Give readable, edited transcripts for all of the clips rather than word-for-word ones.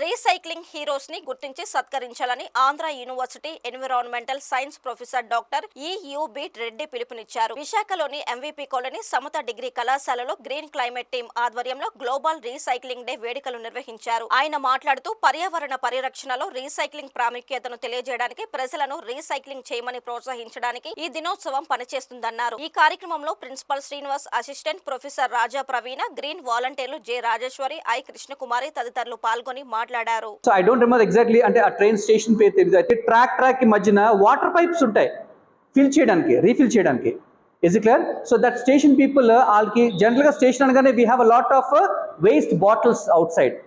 Recycling heroes ని గుర్తించి సత్కరించాలని Andhra university environmental science professor doctor EUB Reddy పిలుపునిచ్చారు. విశాఖలోని ఎంవిపి కాలనీ సమత డిగ్రీ కళాశాలలో గ్రీన్ క్లైమేట్ టీమ్ ఆధ్వర్యంలో గ్లోబల్ రీసైక్లింగ్ డే వేడుకలు నిర్వహించారు. ఆయన మాట్లాడుతూ పర్యావరణ పరిరక్షణలో రీసైక్లింగ్ ప్రాముఖ్యతను తెలియజేయడానికి, ప్రజలను రీసైక్లింగ్ చేయమని ప్రోత్సహించడానికి ఈ దినోత్సవం పనిచేస్తుందన్నారు. ఈ కార్యక్రమంలో ప్రిన్సిపల్ శ్రీనివాస్, అసిస్టెంట్ ప్రొఫెసర్ రాజా ప్రవీణ, గ్రీన్ వాలంటీర్లు జె రాజేశ్వరి, ఐ కృష్ణకుమారి తదితరులు పాల్గొని మాట్లాడారు. So I don't remember exactly, అంటే ఆ ట్రైన్ స్టేషన్ పేరు తెలియదు. అయితే ట్రాక్ కి మధ్యన వాటర్ పైప్స్ ఉంటాయి ఫిల్ చేయడానికి, రీఫిల్ చేయడానికి. Is it clear? So that station people వాళ్ళకి జనరల్గా స్టేషన్ అనగానే we have a lot of waste bottles out side.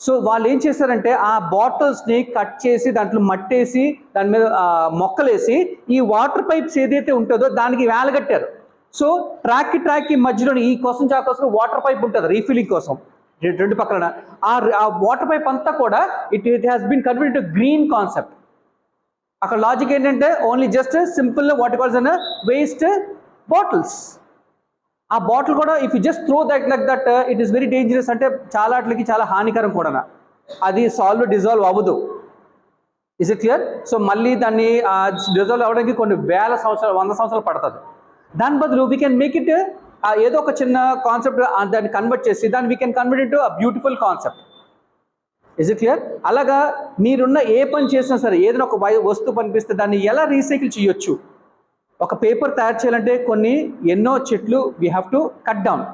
So వాళ్ళు ఏం చేశారంటే ఆ బాటిల్స్ని కట్ చేసి దాంట్లో మట్టేసి దాని మీద మొక్కలేసి ఈ వాటర్ పైప్స్ ఏదైతే ఉంటుందో దానికి వేలగట్టారు. సో ట్రాక్కి మధ్యలో ఈ కోసం వాటర్ పైప్ ఉంటుంది రీఫిల్లింగ్ కోసం రెండు పక్కన. ఆ వాటర్ పైప్ అంతా కూడా it has been converted to green concept. అక్కడ లాజిక్ ఏంటంటే only just simple what calls an waste bottles. ఆ బాటిల్ కూడా if you just throw that like that it is very dangerous, అంటే చాలా హానికరం కూడా. అది డిజాల్వ్ అవ్వదు. Is it clear? సో మళ్ళీ దాన్ని డిజాల్వ్ అవ్వడానికి కొన్ని 100 సంవత్సరాలు పడుతుంది. దాని బదులు వీ కెన్ మేక్ ఇట్ ఏదో ఒక చిన్న కాన్సెప్ట్ దాన్ని కన్వర్ట్ చేసి దాన్ని we can convert it to a beautiful concept. Is it clear? అలాగా మీరున్న ఏ పని చేసినా సరే, ఏదైనా ఒక వస్తువు పనిపిస్తే దాన్ని ఎలా రీసైకిల్ చేయొచ్చు. ఒక పేపర్ తయారు చేయాలంటే ఎన్నో చెట్లు we have to cut down.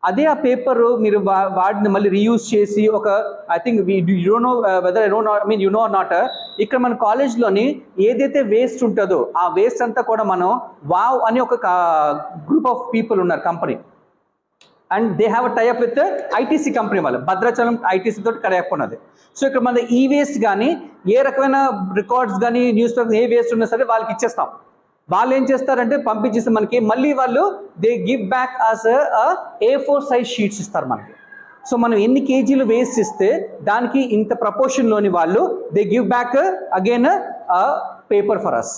అదే ఆ పేపర్ మీరు వాటిని మళ్ళీ రీయూజ్ చేసి I think you know whether you know not, ఇక్కడ మన కాలేజ్లోని ఏదైతే వేస్ట్ ఉంటుందో ఆ వేస్ట్ అంతా కూడా మనం వావ్ అని ఒక గ్రూప్ ఆఫ్ పీపుల్ ఉన్నారు company, and they have a tie up with ITC company వాళ్ళు, భద్రాచలం ఐటీసీ తోటి టైఅప్ ఉన్నది. సో ఇక్కడ మన ఈ వేస్ట్ కానీ ఏ రకమైన రికార్డ్స్ కానీ న్యూస్ పేపర్ ఏ వేస్ట్ ఉన్నా సరే వాళ్ళకి ఇచ్చేస్తాం. వాళ్ళు ఏం చేస్తారంటే పంపించేస్తే మనకి మళ్ళీ వాళ్ళు they give back as A4 size sheets ఇస్తారు మనకి. సో మనం ఎన్ని కేజీలు వేస్ట్ ఇస్తే దానికి ఇంత ప్రపోర్షన్లోని వాళ్ళు they give back again paper for us.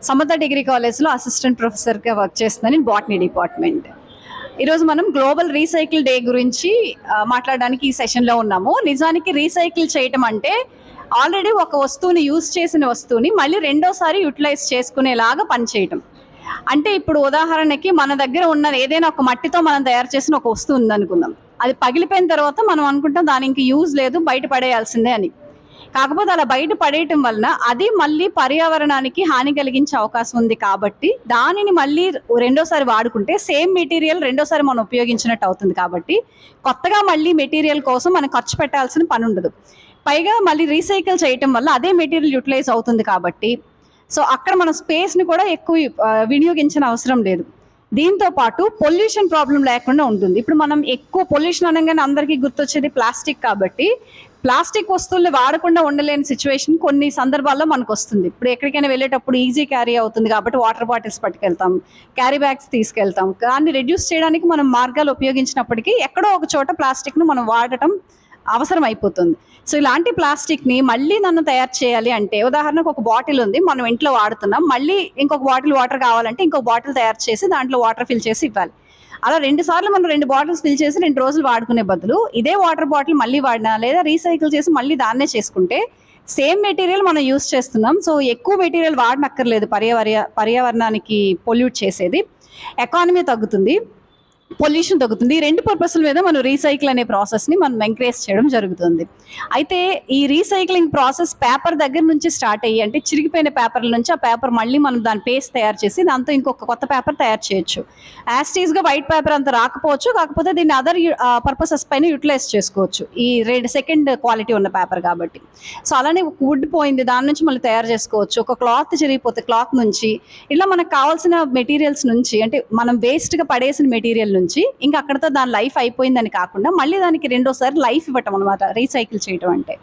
Samata degree కాలేజ్లో అసిస్టెంట్ ప్రొఫెసర్గా వర్క్ చేస్తున్నాను, బాటనీ డిపార్ట్మెంట్. ఈరోజు మనం గ్లోబల్ రీసైకిల్ డే గురించి మాట్లాడడానికి ఈ సెషన్లో ఉన్నాము. నిజానికి రీసైకిల్ చేయటం అంటే ఆల్రెడీ ఒక వస్తువుని యూజ్ చేసిన వస్తువుని మళ్ళీ రెండోసారి యూటిలైజ్ చేసుకునేలాగా పనిచేయటం. అంటే ఇప్పుడు ఉదాహరణకి మన దగ్గర ఉన్న ఏదైనా ఒక మట్టితో మనం తయారు చేసిన ఒక వస్తువు ఉందనుకుందాం. అది పగిలిపోయిన తర్వాత మనం అనుకుంటాం దాని ఇంక యూజ్ లేదు, బయట పడేయాల్సిందే అని. కాకపోతే అలా బయట పడేయటం వలన అది మళ్ళీ పర్యావరణానికి హాని కలిగించే అవకాశం ఉంది. కాబట్టి దానిని మళ్ళీ రెండోసారి వాడుకుంటే సేమ్ మెటీరియల్ రెండోసారి మనం ఉపయోగించినట్టు అవుతుంది. కాబట్టి కొత్తగా మళ్ళీ మెటీరియల్ కోసం మనం ఖర్చు పెట్టాల్సిన పని ఉండదు. పైగా మళ్ళీ రీసైకిల్ చేయటం వల్ల అదే మెటీరియల్ యూటిలైజ్ అవుతుంది. కాబట్టి సో అక్కడ మనం స్పేస్ని కూడా ఎక్కువ వినియోగించిన అవసరం లేదు. దీంతో పాటు పొల్యూషన్ ప్రాబ్లం లేకుండా ఉంటుంది. ఇప్పుడు మనం ఎక్కువ పొల్యూషన్ అనగానే అందరికీ గుర్తొచ్చేది ప్లాస్టిక్. కాబట్టి ప్లాస్టిక్ వస్తువుల్ని వాడకుండా ఉండలేని సిచ్యువేషన్ కొన్ని సందర్భాల్లో మనకు వస్తుంది. ఇప్పుడు ఎక్కడికైనా వెళ్ళేటప్పుడు ఈజీ క్యారీ అవుతుంది కాబట్టి వాటర్ బాటిల్స్ పట్టుకెళ్తాం, క్యారీ బ్యాగ్స్ తీసుకెళ్తాం. దాన్ని రెడ్యూస్ చేయడానికి మనం మార్గాలు ఉపయోగించినప్పటికీ ఎక్కడో ఒక చోట ప్లాస్టిక్ను మనం వాడటం అవసరం అయిపోతుంది. సో ఇలాంటి ప్లాస్టిక్ని మళ్ళీ నన్ను తయారు చేయాలి అంటే, ఉదాహరణకు ఒక బాటిల్ ఉంది, మనం ఇంట్లో వాడుతున్నాం, మళ్ళీ ఇంకొక బాటిల్ వాటర్ కావాలంటే ఇంకొక బాటిల్ తయారు చేసి దాంట్లో వాటర్ ఫిల్ చేసి ఇవ్వాలి. అలా 2 సార్లు మనం 2 బాటిల్స్ ఫిల్ చేసి 2 రోజులు వాడుకునే బదులు ఇదే వాటర్ బాటిల్ మళ్ళీ వాడినా లేదా రీసైకిల్ చేసి మళ్ళీ దాన్నే చేసుకుంటే సేమ్ మెటీరియల్ మనం యూస్ చేస్తున్నాం. సో ఎక్కువ మెటీరియల్ వాడనక్కర్లేదు, పర్యావరణానికి పొల్యూట్ చేసేది, ఎకానమీ తగ్గుతుంది, పొల్యూషన్ తగ్గుతుంది. ఈ 2 పర్పస్ల మీద మనం రీసైకిల్ అనే ప్రాసెస్ని మనం ఎంకరేజ్ చేయడం జరుగుతుంది. అయితే ఈ రీసైక్లింగ్ ప్రాసెస్ పేపర్ దగ్గర నుంచి స్టార్ట్ అయ్యి, అంటే చిరిగిపోయిన పేపర్ల నుంచి ఆ పేపర్ మళ్ళీ మనం దాని పేస్ట్ తయారు చేసి దాంతో ఇంకొక కొత్త పేపర్ తయారు చేయొచ్చు. యాస్టీస్గా వైట్ పేపర్ అంత రాకపోవచ్చు, కాకపోతే దీన్ని అదర్ పర్పసెస్ పైన యూటిలైజ్ చేసుకోవచ్చు ఈ సెకండ్ క్వాలిటీ ఉన్న పేపర్ కాబట్టి. సో అలానే వుడ్ పోయింది, దాని నుంచి మళ్ళీ తయారు చేసుకోవచ్చు. ఒక క్లాత్ చిరిగిపోతే క్లాత్ నుంచి, ఇలా మనకు కావాల్సిన మెటీరియల్స్ నుంచి, అంటే మనం వేస్ట్గా పడేసిన మెటీరియల్ నుంచి ఇంకా అక్కడతో దాని లైఫ్ అయిపోయిందని కాకుండా మళ్ళీ దానికి రెండోసారి లైఫ్ ఇవ్వటం అనమాట రీసైకిల్ చేయటం అంటే.